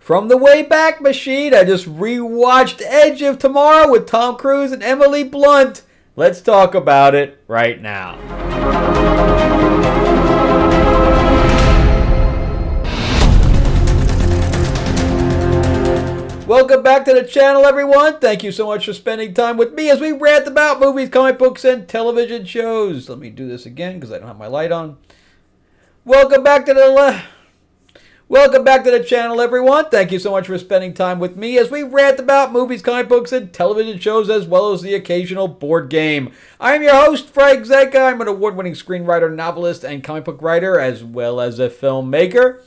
From the Wayback Machine, I just rewatched Edge of Tomorrow with Tom Cruise and Emily Blunt. Let's talk about it right now. Welcome back to the channel, everyone. Thank you so much for spending time with me as we rant about movies, comic books, and television shows. Let me do this again because I don't have my light on. Welcome back to the channel, everyone. Thank you so much for spending time with me as we rant about movies, comic books, and television shows, as well as the occasional board game. I'm your host, Frank Zanca. I'm an award-winning screenwriter, novelist, and comic book writer, as well as a filmmaker.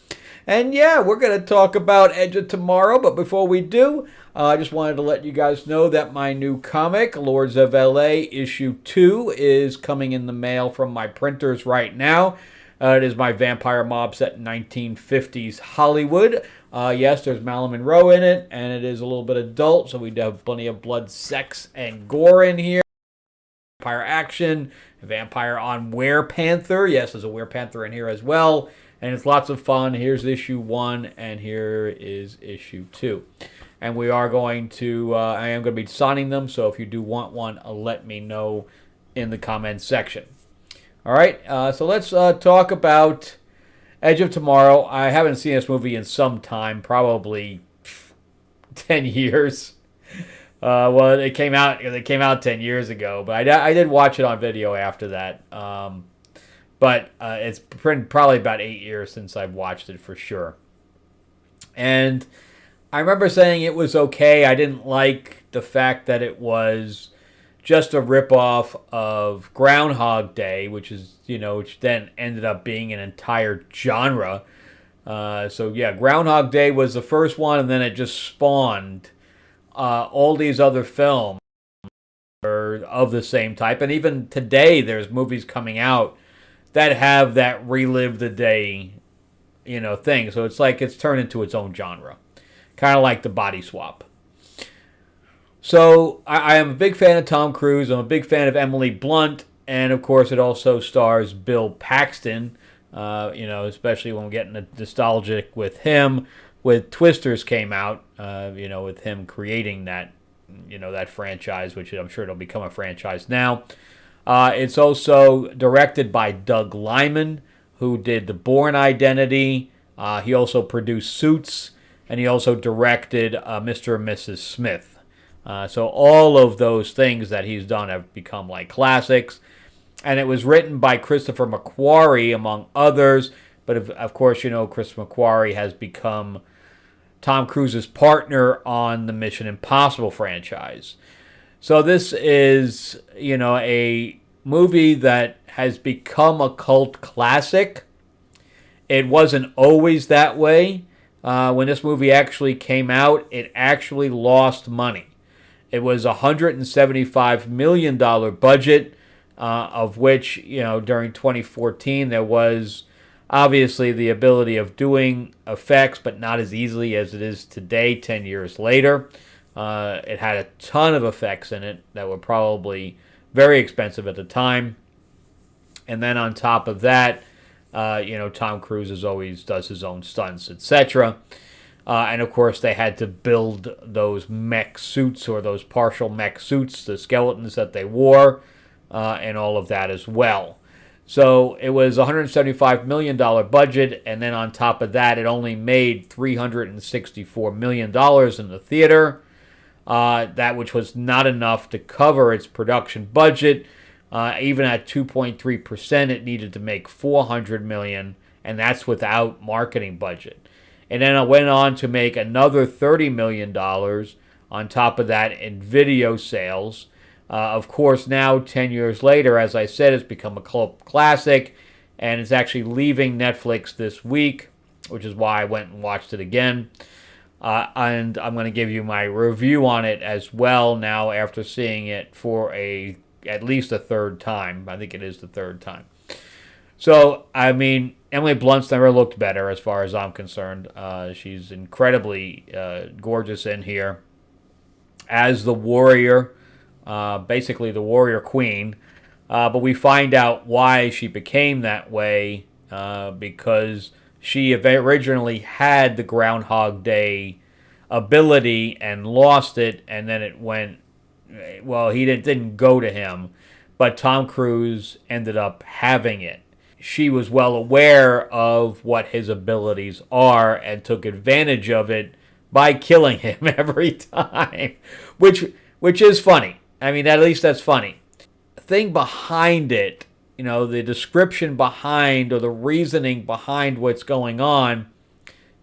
And yeah, we're going to talk about Edge of Tomorrow, but before we do, I just wanted to let you guys know that my new comic, Lords of LA, issue 2, is coming in the mail from my printers right now. It is my vampire mob set in 1950s Hollywood. Yes, there's Marilyn Monroe in it, and it is a little bit adult, so we do have plenty of blood, sex, and gore in here. Vampire action, vampire on werepanther. Yes, there's a werepanther in here as well, and it's lots of fun. Here's issue 1, and here is issue 2. And we are going to, I am going to be signing them, so if you do want one, let me know in the comments section. All right, so let's talk about Edge of Tomorrow. I haven't seen this movie in some time, probably 10 years. Well, it came out 10 years ago, but I did watch it on video after that. But it's probably about 8 years since I've watched it for sure. And I remember saying it was okay. I didn't like the fact that it was just a ripoff of Groundhog Day, which then ended up being an entire genre. So yeah, Groundhog Day was the first one, and then it just spawned all these other films of the same type. And even today, there's movies coming out that have that relive the day, thing. So it's like it's turned into its own genre, kind of like the Body Swap. So I am a big fan of Tom Cruise. I'm a big fan of Emily Blunt, and of course, it also stars Bill Paxton. Especially when we're getting nostalgic with him. With Twisters came out, with him creating that, that franchise, which I'm sure it'll become a franchise now. It's also directed by Doug Liman, who did The Bourne Identity. He also produced Suits, and he also directed Mr. and Mrs. Smith. So all of those things that he's done have become like classics. And it was written by Christopher McQuarrie, among others. But of course, Christopher McQuarrie has become Tom Cruise's partner on the Mission Impossible franchise. So this is, a movie that has become a cult classic. It wasn't always that way. When this movie actually came out, it actually lost money. It was a $175 million budget, of which, during 2014, there was obviously the ability of doing effects, but not as easily as it is today, 10 years later. It had a ton of effects in it that were probably very expensive at the time. And then on top of that, Tom Cruise always does his own stunts, etc. And of course, they had to build those mech suits, or those partial mech suits, the skeletons that they wore, and all of that as well. So it was a $175 million budget, and then on top of that, it only made $364 million in the theater. That which was not enough to cover its production budget. Even at 2.3%, it needed to make $400 million, and that's without marketing budget. And then it went on to make another $30 million on top of that in video sales. Of course, now, 10 years later, as I said, it's become a cult classic, and it's actually leaving Netflix this week, which is why I went and watched it again. And I'm going to give you my review on it as well now after seeing it for at least a third time. I think it is the third time. So, I mean, Emily Blunt's never looked better as far as I'm concerned. She's incredibly gorgeous in here as the warrior, basically the warrior queen. But we find out why she became that way because She originally had the Groundhog Day ability and lost it, and then it went. Well, didn't go to him, but Tom Cruise ended up having it. She was well aware of what his abilities are and took advantage of it by killing him every time, which is funny. I mean, at least that's funny. The thing behind it, the description behind or the reasoning behind what's going on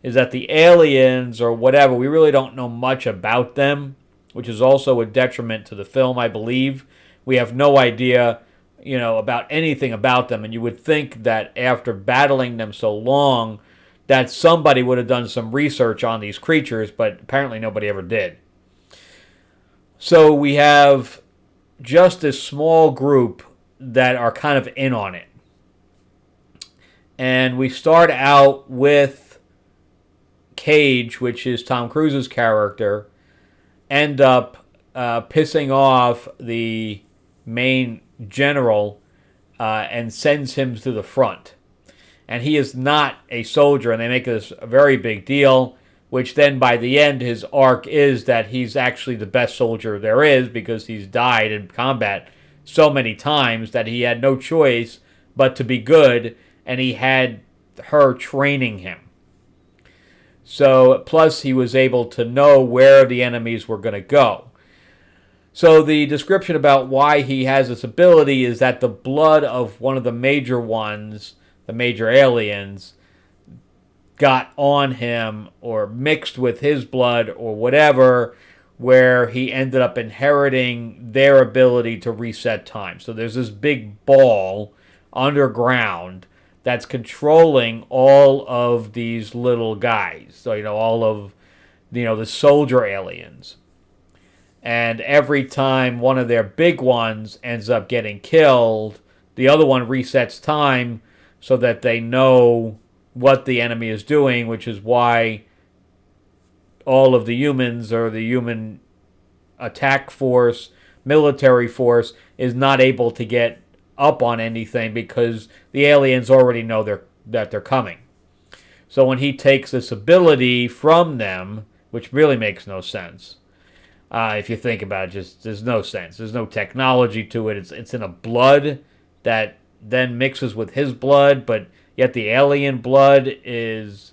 is that the aliens or whatever, we really don't know much about them, which is also a detriment to the film, I believe. We have no idea, about anything about them, and you would think that after battling them so long, that somebody would have done some research on these creatures, but apparently nobody ever did. So we have just this small group that are kind of in on it. And we start out with Cage, which is Tom Cruise's character, end up pissing off the main general and sends him to the front. And he is not a soldier, and they make this a very big deal, which then by the end his arc is that he's actually the best soldier there is because he's died in combat so many times that he had no choice but to be good, and he had her training him. So, plus he was able to know where the enemies were going to go. So the description about why he has this ability is that the blood of one of the major ones, the major aliens, got on him or mixed with his blood or whatever, where he ended up inheriting their ability to reset time. So there's this big ball underground that's controlling all of these little guys. So, all of, the soldier aliens. And every time one of their big ones ends up getting killed, the other one resets time so that they know what the enemy is doing, which is why all of the humans or the human attack force, military force, is not able to get up on anything because the aliens already know that they're coming. So when he takes this ability from them, which really makes no sense, if you think about it, there's no sense. There's no technology to it. It's in a blood that then mixes with his blood, but yet the alien blood is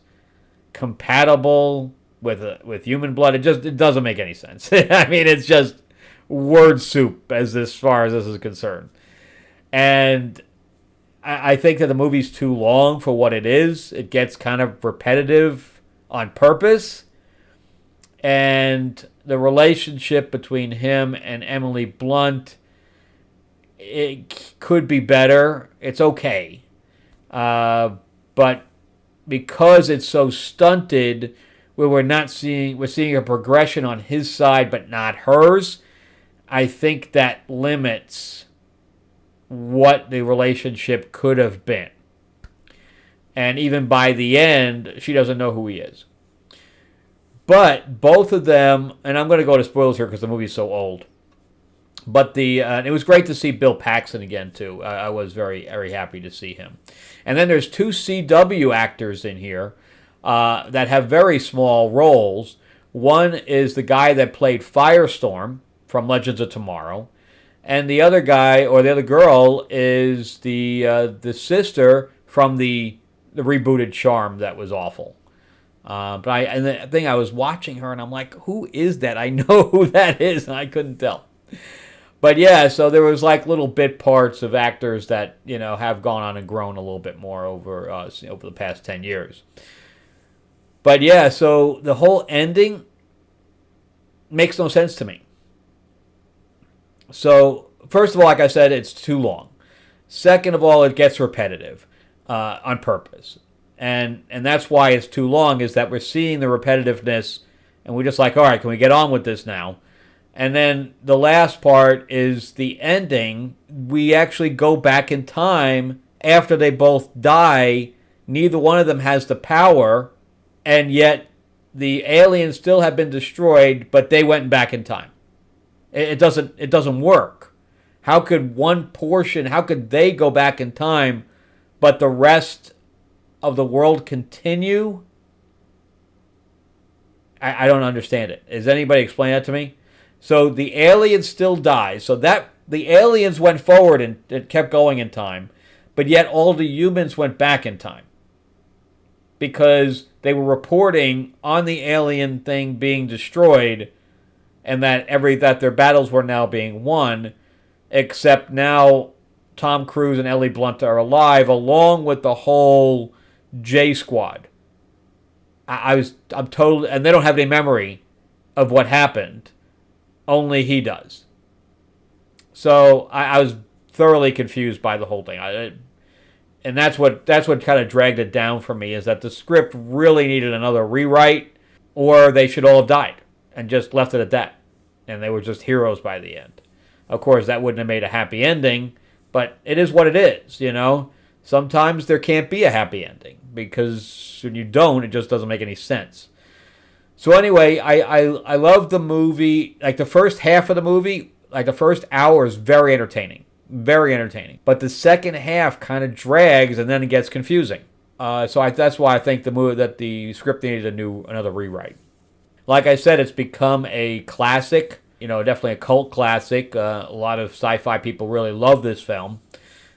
compatible with human blood. It doesn't make any sense. I mean, it's just word soup as far as this is concerned. And I think that the movie's too long for what it is. It gets kind of repetitive on purpose. And the relationship between him and Emily Blunt, it could be better. It's okay. But because it's so stunted, where we're seeing a progression on his side but not hers, I think that limits what the relationship could have been. And even by the end, she doesn't know who he is. But both of them, and I'm going to go to spoilers here because the movie's so old. But it was great to see Bill Paxton again, too. I was very, very happy to see him. And then there's two CW actors in here that have very small roles. One is the guy that played Firestorm from Legends of Tomorrow. And the other guy, or the other girl, is the sister from the rebooted Charm that was awful. But the thing, I was watching her and I'm like, who is that? I know who that is, and I couldn't tell. But yeah, so there was like little bit parts of actors that have gone on and grown a little bit more over the past 10 years. But yeah, so the whole ending makes no sense to me. So first of all, like I said, it's too long. Second of all, it gets repetitive on purpose. And that's why it's too long, is that we're seeing the repetitiveness and we're just like, all right, can we get on with this now? And then the last part is the ending. We actually go back in time after they both die. Neither one of them has the power, and yet the aliens still have been destroyed, but they went back in time. It doesn't work. How could they go back in time, but the rest of the world continue? I don't understand it. Does anybody explain that to me? So the aliens still die. So that the aliens went forward and it kept going in time, but yet all the humans went back in time because they were reporting on the alien thing being destroyed, and that their battles were now being won. Except now Tom Cruise and Ellie Blunt are alive, along with the whole J Squad. I'm total, and they don't have any memory of what happened. Only he does. So I was thoroughly confused by the whole thing. And that's what kind of dragged it down for me, is that the script really needed another rewrite, or they should all have died and just left it at that, and they were just heroes by the end. Of course, that wouldn't have made a happy ending, but it is what it is, you know. Sometimes there can't be a happy ending, because when you don't, it just doesn't make any sense. So anyway, I love the movie. Like the first half of the movie, like the first hour is very entertaining. Very entertaining. But the second half kind of drags, and then it gets confusing. That's why I think the script needed another rewrite. Like I said, it's become a classic. You know, definitely a cult classic. A lot of sci-fi people really love this film.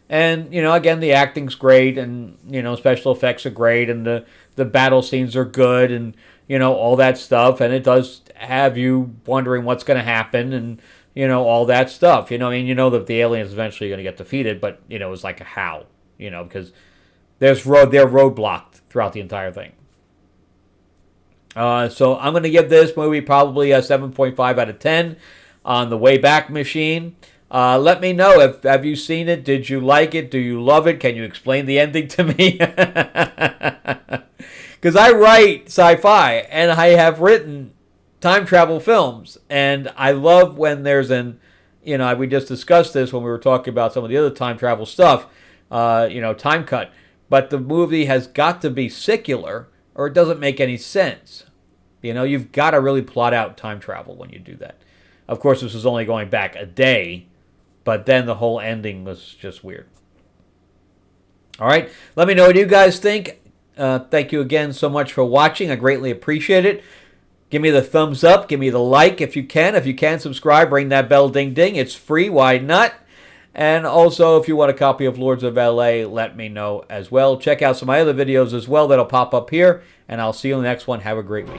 And, you know, again, the acting's great, and, you know, special effects are great, and the battle scenes are good, and, you know, all that stuff. And it does have you wondering what's going to happen, and, you know, all that stuff. You know, I mean, you know that the aliens eventually going to get defeated, but, you know, it's like a how, you know, because they're roadblocked throughout the entire thing. So I'm going to give this movie probably a 7.5 out of 10 on the Wayback Machine. Let me know, have you seen it? Did you like it? Do you love it? Can you explain the ending to me? Because I write sci-fi, and I have written time travel films, and I love when there's we just discussed this when we were talking about some of the other time travel stuff, Time Cut. But the movie has got to be secular, or it doesn't make any sense. You know, you've got to really plot out time travel when you do that. Of course, this was only going back a day, but then the whole ending was just weird. All right, let me know what you guys think. Thank you again so much for watching. I greatly appreciate it. Give me the thumbs up. Give me the like if you can. If you can, subscribe. Ring that bell, ding, ding. It's free. Why not? And also, if you want a copy of Lords of LA, let me know as well. Check out some of my other videos as well that'll pop up here. And I'll see you in the next one. Have a great week.